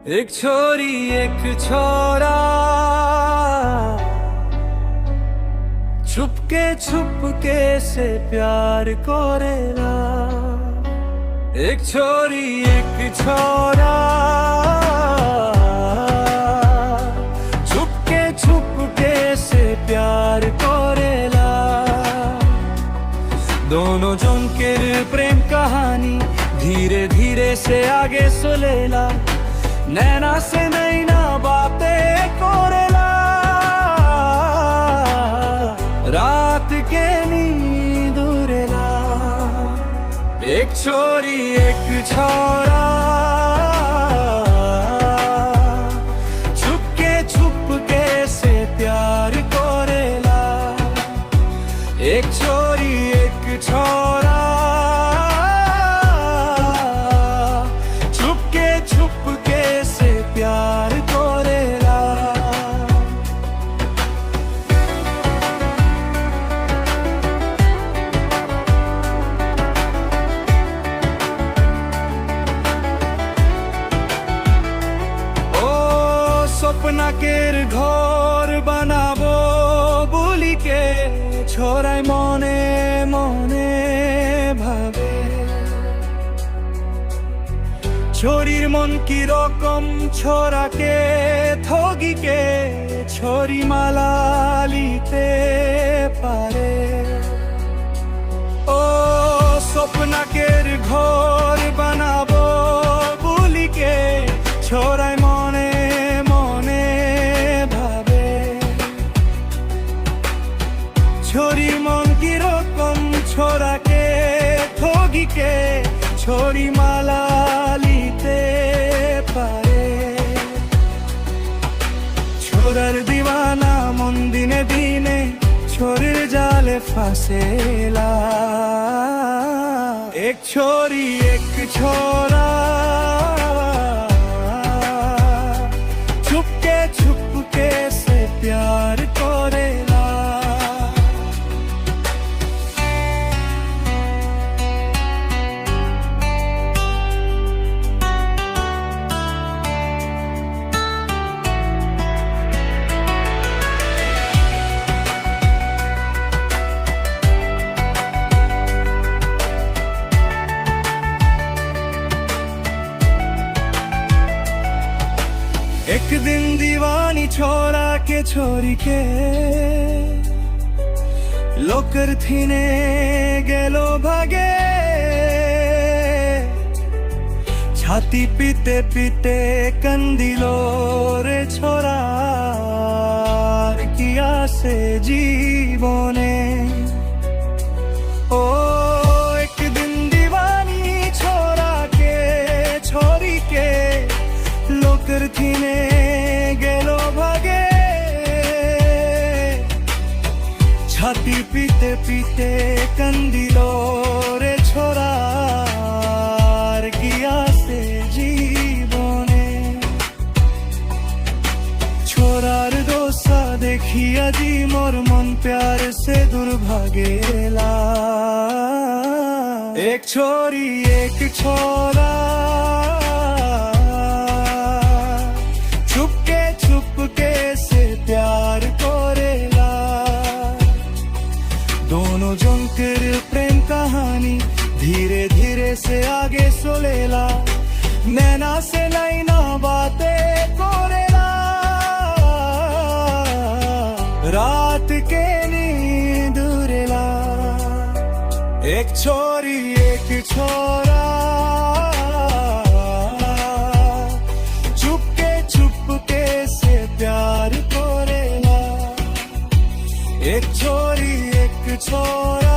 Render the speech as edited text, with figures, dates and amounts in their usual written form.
एक छोरी एक छोरा छुपके से प्यार करेला। एक छोरी एक छोरा छुपके से प्यार करेला। दोनों जनकेर प्रेम कहानी धीरे धीरे से आगे सुलेला। नैना से नैना बातें करेला, रात के नींद उड़ेला। एक छोरी एक छोरा छुपके से प्यार करेला। एक छोरी एक छोरा छुपके से प्यार करेला। सपना केर घर बनाबो বুলি के छोराय मने मने भावे। छोरीर मन की रकम छोराके ठगिके छोरी माला लिते पारे। ओ सपना केर घर बनाबो বুলি के छोराय मने छोरी मन की रकम छोरा के ठगी के छोरी माला लिते पारे। छोरार दीवाना मन दिने दिने छोरीर जाले फासेला। एक छोरी एक छोरा छुपके से प्यार करेला। एक दिन दीवानी छोरा के छोरी के लोकर थीने गेलो भागे। छाती पीते पीते कंदिलो रे छोरा किया से जीवने। ओ एक दिन दीवानी छोरा के छोरी के लोकर थीने गेलो भागे। छाती पीते पीते कंदिलो रे छोरा किया से जीवने। छोरार दोसा देखिया जी मोर मन प्यार से दुर्भागेला। एक छोरी एक छोरा छुपके से प्यार करेला। दोनों जनकेर प्रेम कहानी धीरे धीरे से आगे सुलेला। नैना से नैना बातें करेला, रात के नींद उड़ेला। एक छोरी एक छोरा छुपके से प्यार करेला। एक छोरी एक छोरा